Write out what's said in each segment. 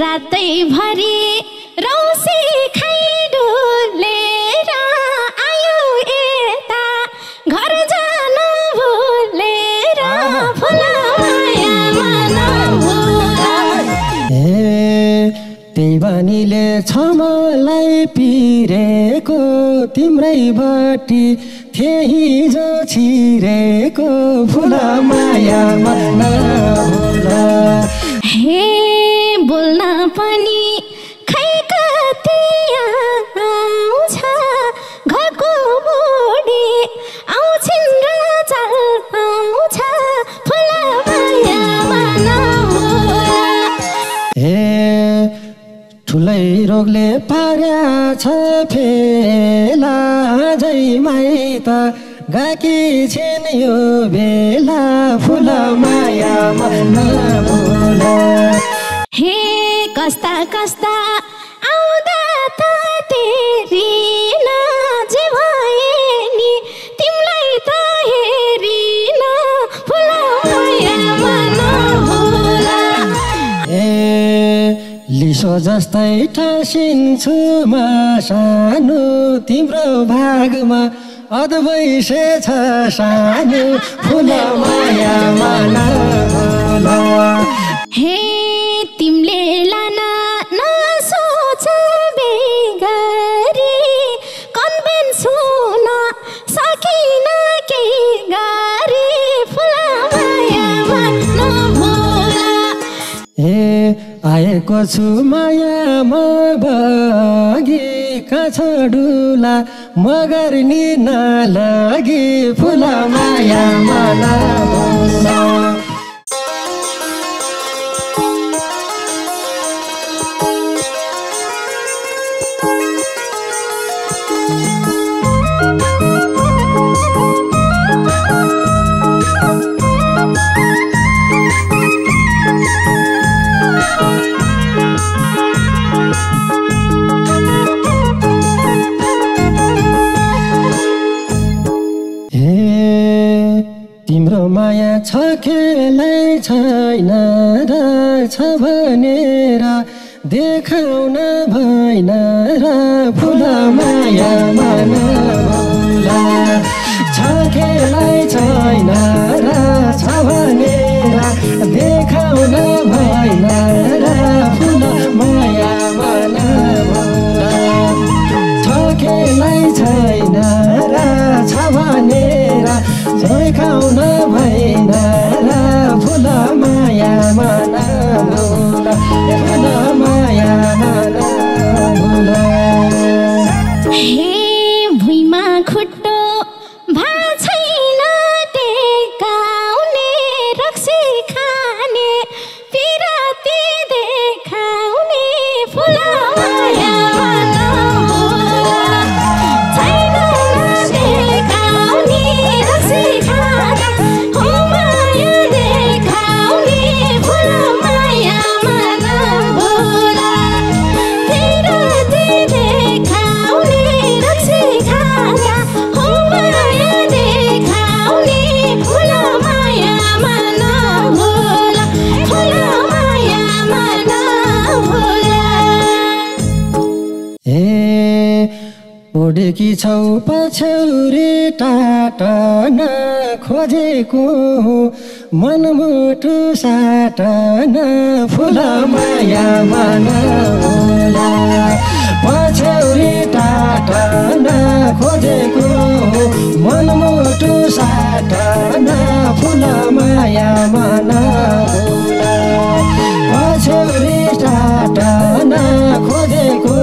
रातैभरि रौसी खाइडुलेर आयो यता घर जान भुलेर फुलमायामा नभुला। त्यही बानीले छ मलाई पिरेको तिम्रै बाटी त्यही जो छिरेको फुलमायामा नभुला। हे बोल्न पनि खै कति आउँछ घरको बुढी आउँछिन् र चाल पाउँछ फुलमायामा नभुला। हे ठुलै रोगले पार्या छ फेला जै माइत गाकी छिन् यो बेला फुलमायामा नभुला। हे कस्ता कस्ता आउँदा त तेरिन जे भए नि तिमीलाई त हेरिन फुलमायामा नभुला। लिसो जस्तै टाँसिन्छु म सानो तिम्रो भागमा अद्वैसे छ सानो फुलमायामा नभुला। हे तिमीले लान नसोच बेगरी कन्भेन्स हुन सकिन केही गरी फुलमायामा नभुला। आएको छु मायामा बगी काछडुला मगर नि नलगी फुलमायामा नभुला। तिम्रो माया छ खेलै छैन र छ भनेर देखाउन भएन र फुलमायामा नभुला। छ खेलै छैन र छ भनेर देखाउन भएन र फुलमायामा नभुला। छ खेलै छैन र छ भनेर देखाउन भएन र फुलमायामा नभुला फुलमायामा नभुला। हे भुइँमा खुट्टो भा छैन टेकाउने रक्सी खाने पिराती देखाउने फुलमायामा नभुला। छैन टेकाउने रक्सी खाने हो माया देखाउने फुलमायामा नभुला। पिराती देखाउने रक्सी खाने हो माया देखाउने फुलमायामा नभुला फुलमायामा नभुला। उडेकी छौ पछौरी टाटन खोजेको मनमुटु साटन फुलमायामा नभुला। पछौरी टाटन खोजेको मनमुटु साटन फुलमायामा नभुला। पछौरी टाटन खोजेको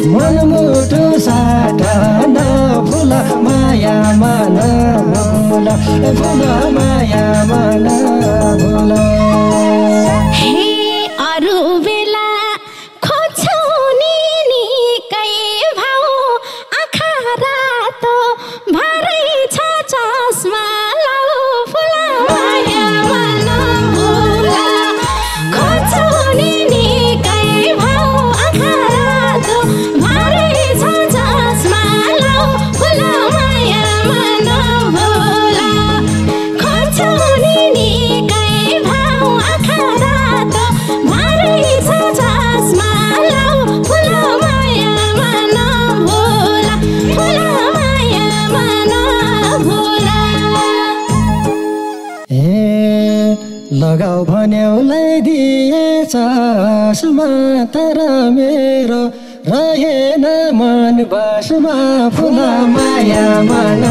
मनमुटु साटन फुलमायामा नभुला फुलमायामा नभुला। हे अरू बेला खोज्छौ नि निकै भाउ आँखा रातो भारै छ चस्मा लाउ फुलमायामा नभुला। खोज्छौ नि निकै भाउ आँखा रातो भारै छ चस्मा लाउ फुलमायामा नभुला। लगाइदिए चस्मा तर मेरो रहेन मन बसमा फुल माया मन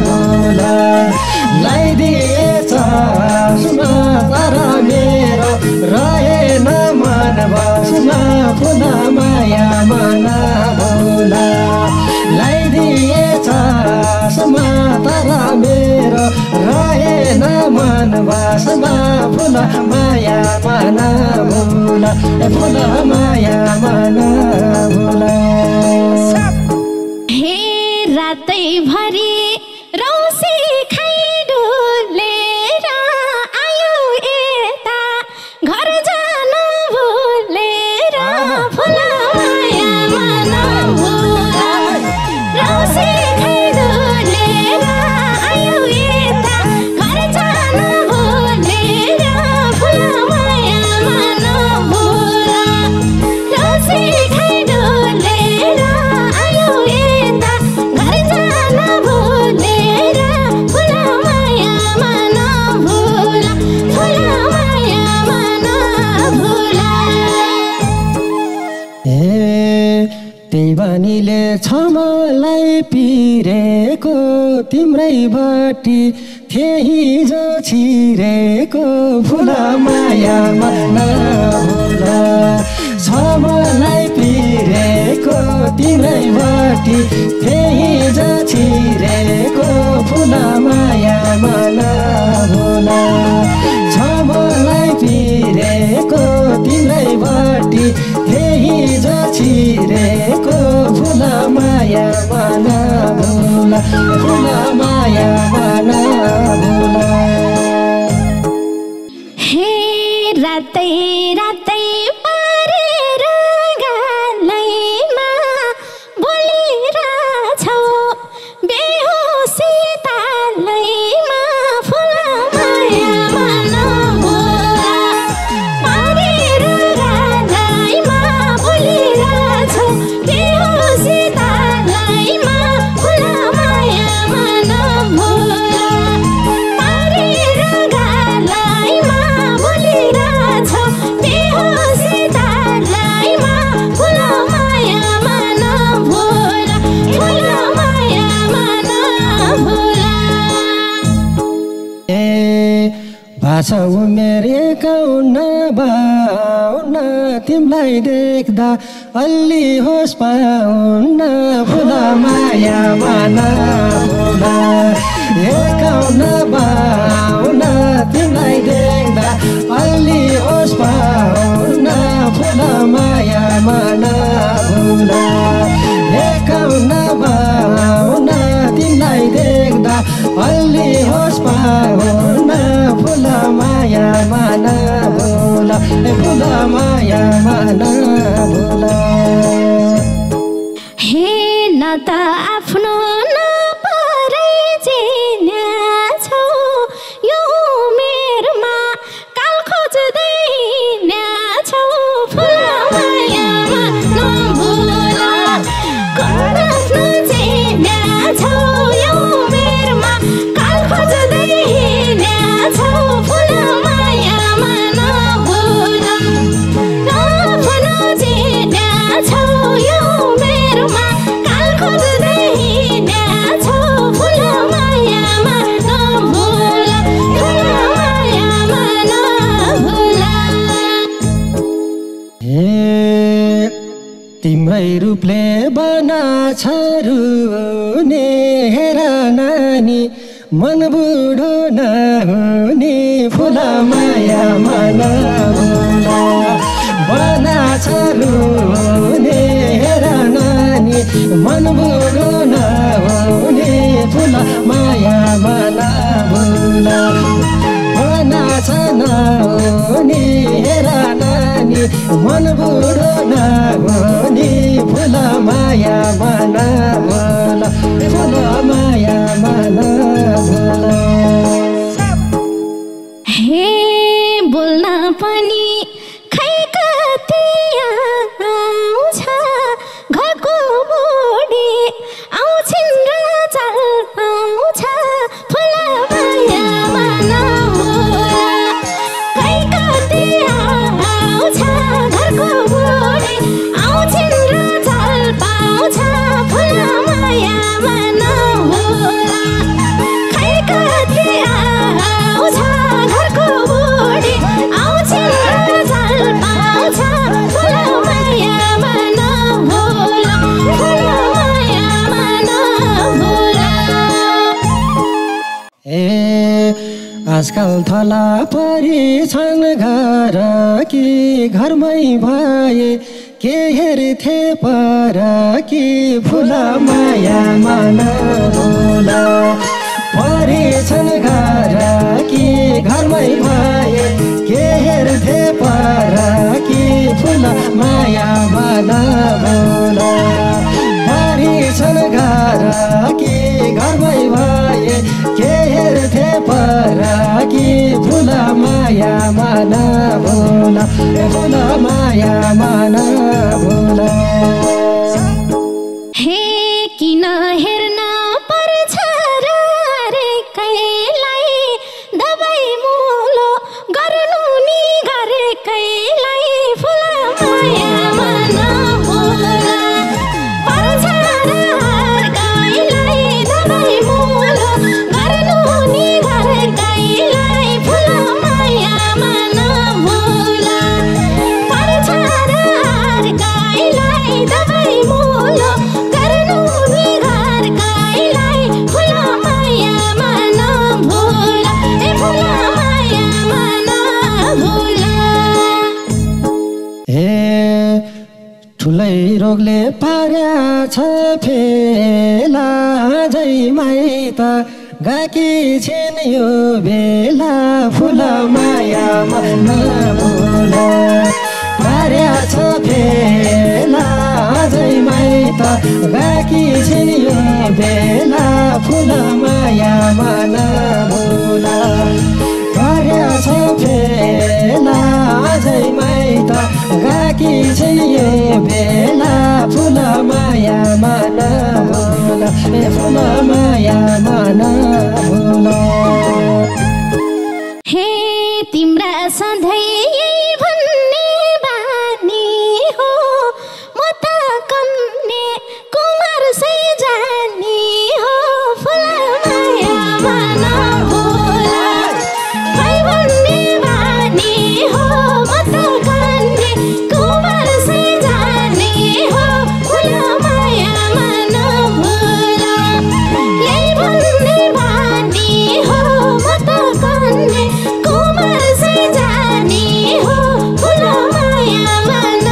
भुल लगाइदिए चस्मा तर मेरो रहेन मन बसमा फुल माया मन भुल लगाइदिए चस्मा तर मेरो रहेन मन बसमा फुल माया मन भुल फुल माया मन भुल हे रातै भरि रौसी खाइ डुलेर आयो यता घर जान भुलेर फुल माया मन भुल रौसी खाइ डुलेर आयो यता घर जान भुलेर फुल माया मन भुल रौसी खाइ डुलेर आयो यता घर जान भुलेर फुल माया मन भुल फुल माया मन भुल त्यही बानीले छ मलाई पिरेको तिम्रै बाटी त्यही जो छिरेको फुल माया मन भुल छ मलाई पिरेको तिम्रै बाटी त्यही जो छिरेको फुल माया मन भुल छ मलाई पिरेको तिम्रै बाटी त्यही जो छिरेको फुल माया मन भुल फुल माया मन भुल हे रातै रातै पारेर गालैमा बोलिरहेछौ बेहोसी तालैमा फुल माया मन भुल पारेर गालैमा बोलिरहेछौ बेहोसी तालैमा फुल माया मन भुल पारेर गालैमा बोलिरहेछौ बेहोसी तालैमा फुल माया मन भुल फुल माया मन भुल भाषा उमेरेका हुन्न बाहुन्न तिमीलाई देख्दा अलि होस पाउन्न फुल माया मन भुल एकाउन्न बाहुन्न तिमीलाई देख्दा अलि होस पाउन्न फुल माया मन भुल एकाउन्न बाहुन्न तिमीलाई देख्दा अलि होस पाउन्न फुल माया मन भुल फुल माया मन भुल हे न त आफ्नो नपरै चिन्याछौ यो उमेरमा काल खोज्दै हिँड्याछौ फुल माया मन भुल आफ्नो चिन्याछौ यो उमेरमा काल खोज्दै हिँड्याछौ फुल माया मन भुल आफ्नो चिन्याछौ यो उमेरमा काल खोज्दै हिँड्याछौ फुल माया मन भुल फुल माया मन भुल तिम्रै रूपले बनाछ रुने हेर नानी मन बुढो नहुने फुल माया मन भुल बनाछ रुने हेर नानी मन बुढो नहुने फुल माया मन भुल बनाछ नहुने हेर नानी मन बुढो नहुने फुल माया मन भुल फुल माया मन भुल हे बोल्न पनि खै कति आउँछ घरको बुढी आउँछिन् र चल आउँछ फुल माया मन भुल खै कति आउँछ आजकल थला परी छन् घर कि घरमै भए के हेर्थे पर कि फुल माया मन भुला परी छन् घर कि घरमै भए के हेर्थे पर कि फुल माया मन भुला परी छन् घर कि घरमै भए के हेर्थे पर कि फुल माया मन भुला फुल माया मन भुला हे किन हेर्न पर्छ र रे कैलाई दबाई मुलो गर्नु नि गरे कैलाई फुल माया मन भुला पर्छ र कैलाई दबाई मुलो गर्नु नि गरे कैलाई फुल माया मन भुला पर्छ र कैलाई दबाई मुलो गर्नु नि घर कैलाई फुल माया मन भुला ए फुल माया मन भुला हे ठुलै रोगले पार्या छ फेला जैमै त गाकी छिन् यो बेला फुल माया मन भुला पार्या छ फेला जैमै त गाकी छिन् यो बेला फुल माया मन भुला पार्या छ फेला जैमै त गाकी छिन् यो बेला फुल माया मन भुला फुल माया मन भुला हे तिम्रा सधैँ यही भन्ने बानी हो म त कन्ने कुमार सै जानी हो फुल माया मन भुला खै भन्ने बानी हो म त कन्ने कुमार सै जानी हो फुल माया मन भुला यही भन्ने बानी हो म त कन्ने कुमार सै जानी हो फुल माया मन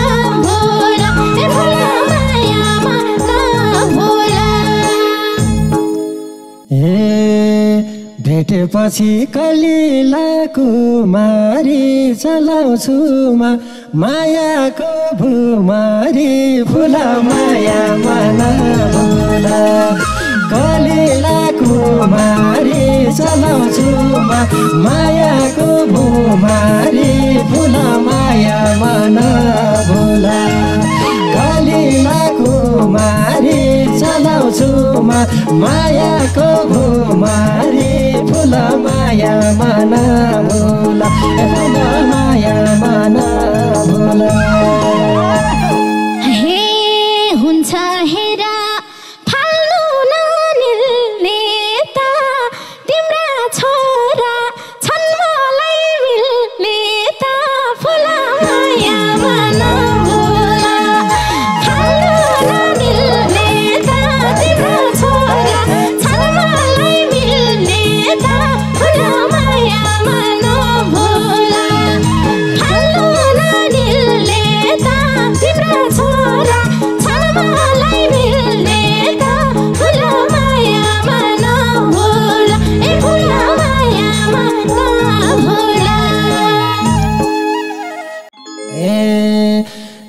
भुला ए फुल माया मन भुला हे भेटेपछि कलिला कुमारी चलाउँछु म मायाको भुमारी फुल माया मन भुला कलिला कुमारी चलाउँछु म मायाको भुमारी फुल माया मन भुला कलिला कुमारी चलाउँछु म मायाको भुमारी फुल माया मन भुला फुल माया मन भुला हे हुन्छ हेरा फाल्नु नमिल्ने त तिम्रा छोरा छन् मलाई मिल्ने त फुल माया मन भुला फाल्नु नमिल्ने त तिम्रा छोरा छन् मलाई मिल्ने त फुल माया मन भुला फाल्नु नमिल्ने त तिम्रा छोरा छन् मलाई मिल्ने त फुल माया मन भुला ए फुल माया मन भुला ए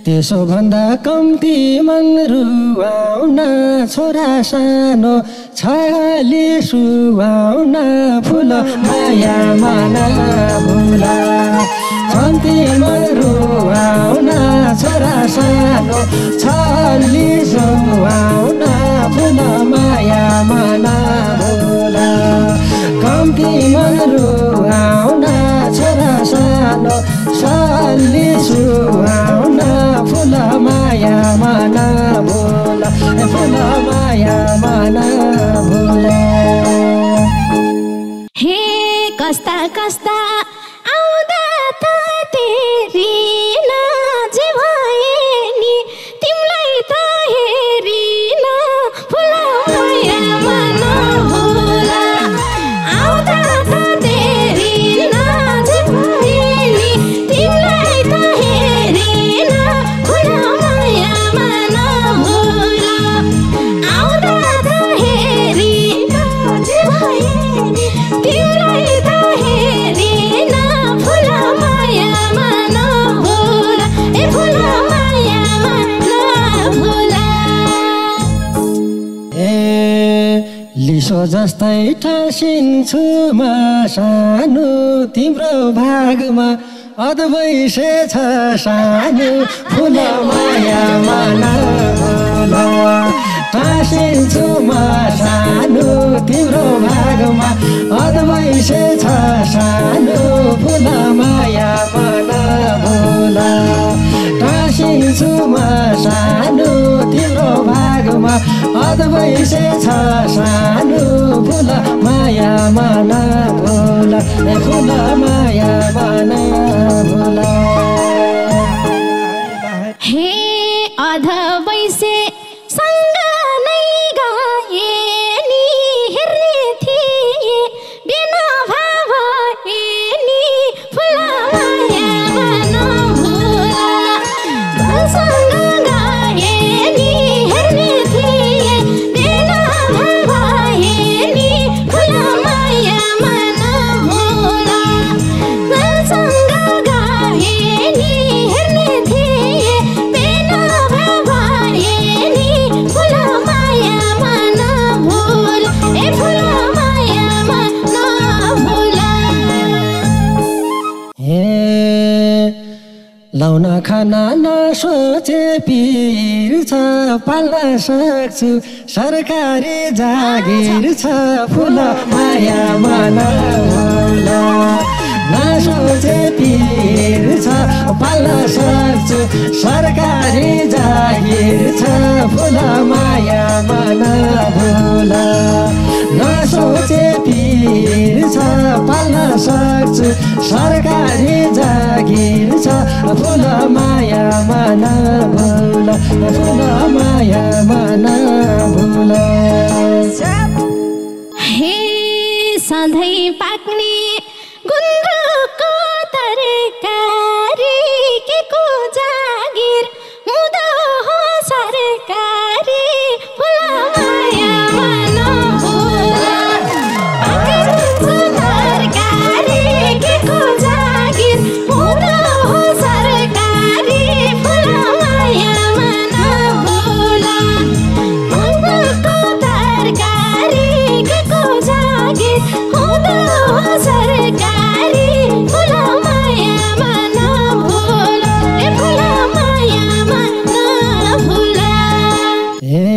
त्यसो भन्दा कम्ती मन रुवाउन छोरा सानो छाली सुवाउन फुल माया मन भुला कम्ती मन रुवाउन छोरा सानो छाली सुवाउन फुल माया मन भुला कम्ती मन रुवाउन छोरा सानो छाली सुवाउन फुल माया मन भुला फुल माया मन भुला हे कस्ता कस्ता आउँदा त तेरी नाजे भए नि तिमीलाई त हेरिन फुल माया मन भुला आउँदा त तेरी जस्तै ठासिन्छु म सानो तिम्रो भागमा अद्वैसे छ सानो फुल माया मन टाँसिन्छु म सानो तिम्रो भागमा अद्वैसे छ सानो फुल माया मन भुल टाँसिन्छु म सानो तिम्रो भागमा अद्वैसे छ सानो फुल माया मन भुल फुल माया मन भुल हे अधवैसे सँग नै गए नि हेर्ने थिए बिना भाव नि फुल माया मन भुल सँग गए नि हेर्ने थिए बिना भाव नि फुल माया मन भुल सँग गए नि हेर्ने थिए बिना भाव नि फुल माया मन भुल ए फुल माया मन भुल हे लाउन खान नसोचे पिर छ पाल्न सक्छु सरकारी जागिर छ फुल माया मन भुल नसोचे पिर छ पाल्न सक्छु सरकारी जागिर छ फुल माया मन भुल नसोचे पिर छ पाल्न सक्छु सरकारी जागिर छ फुल माया मन भुल फुल माया मन भुल हे सधैँ पाक्ने गुन्द्रुकको तरकारी के को जागिर हुँदो हो सरकारी फुल माया मन भुल तरकारी के को जागिर हुँदो हो सरकारी फुल माया मन भुल गुन्द्रुकको तरकारी के को जागिर हुँदो हो सरकारी फुल माया मन भुल ए फुल माया मन भुल हे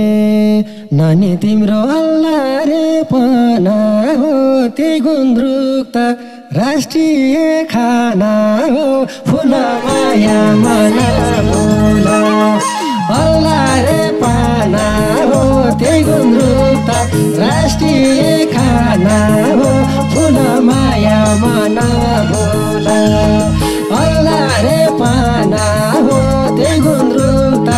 नानी तिम्रो अल्लाह रे पना हो त्यही गुन्द्रुक त राष्ट्रिय खाना हो फुल माया मन भुल अल्लाह रे पाना हो त्यही गुन्द्रुक त राष्ट्रिय खाना हो फुल माया मन भुल अल्लाह रे पाना हो त्यही गुन्द्रुक त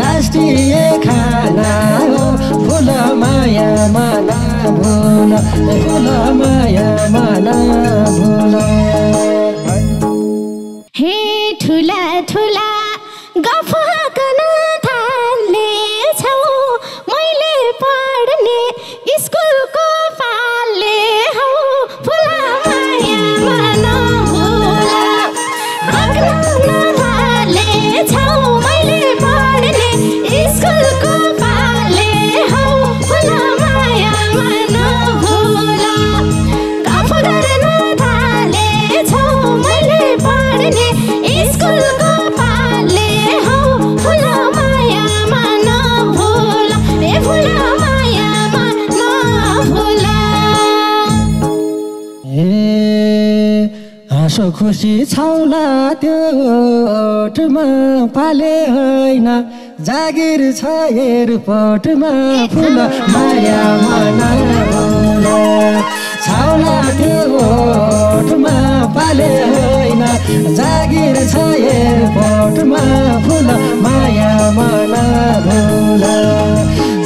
राष्ट्रिय खाना हो फुल माया मन भुल फुल माया मन भुल हे ठुला ठुला गफ गर्न थालेछौ मैले पढ्ने स्कुलको पाले हौ फुल माया मन भुल अग्न थालेछौ मैले पढ्ने स्कुलको पाले हौ फुल माया मन भुल गफ गर्न थालेछौ मैले पढ्ने स्कुलको पाले हौ फुल माया मन भुल ए फुल माया मन भुल हे हाँसो खुसी छौला त्यो ओठमा पाले होइन जागिर छ एयरपोर्टमा फुल माया मन भुल छौला त्यो ओठमा पाले होइन जागिर छ एयरपोर्टमा फुल माया मन भुल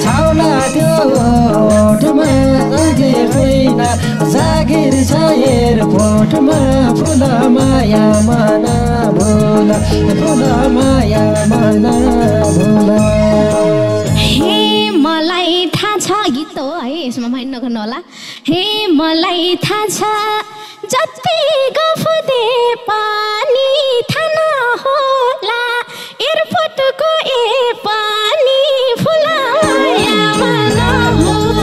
छौला त्यो ओठमा जागिर होइन जागिर छ एयरपोर्टमा फुल माया मन भुल फुल माया मन भुल हे मलाई थाहा छ गीत हो है यसमा माइन्ड नगर्नु होला हे मलाई थाहा छ जति गफ दे पानी थाहा होला एयरपोर्टको ए पानी फुल माया मन भुल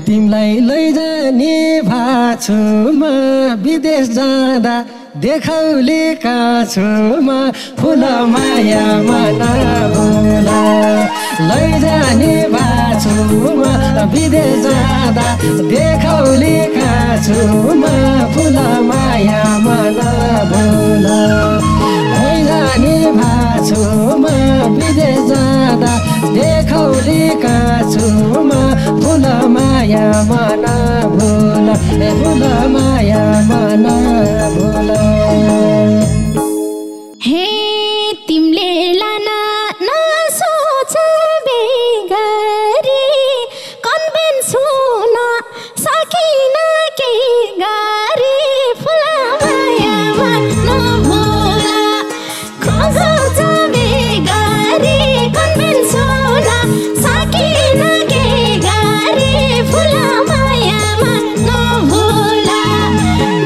तिमीलाई लैजाने भाछु म विदेश जाँदा देखाउलेका छु म फुल माया मन भुला लैजाने भाछु म विदेश जाँदा देखाउलेका छु म फुल माया मन भुला लैजाने भाछु म विदेश जाँदा देखाउलेका छु म फुल माया मन भुला फुल माया मन भुला हे तिमीले लान नसोच बेगरी कन्भेन्स हुन सकिन केही गरी फुल माया मन भुला खोज बेगरी कन्भेन्स हुन सकिन केही गरी फुल माया मन भुला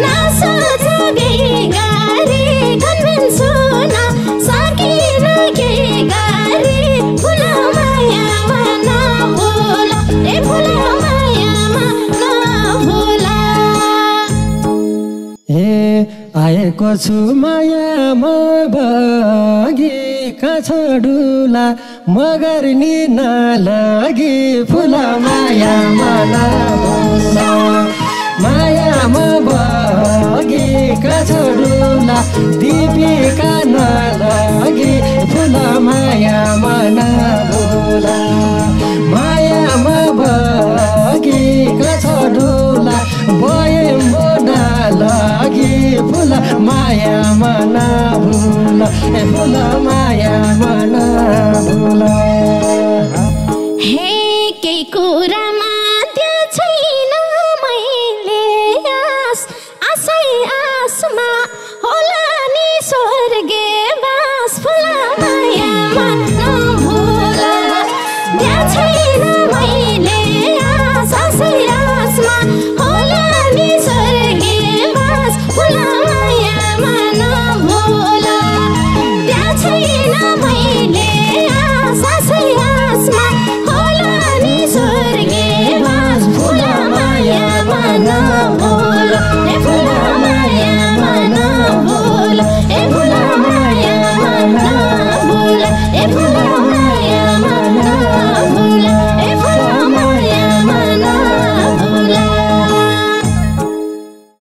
नसोच बेगरी कन्भेन्स हुन सकिन केही गरी फुल माया मन भुला ए फुल माया मन भुला हे आएको छु मायामा बगी कछडुला मगर नि नलागी फुल माया मन भुला मायामा बगी कछडुला दीपिका नलागी फुल माया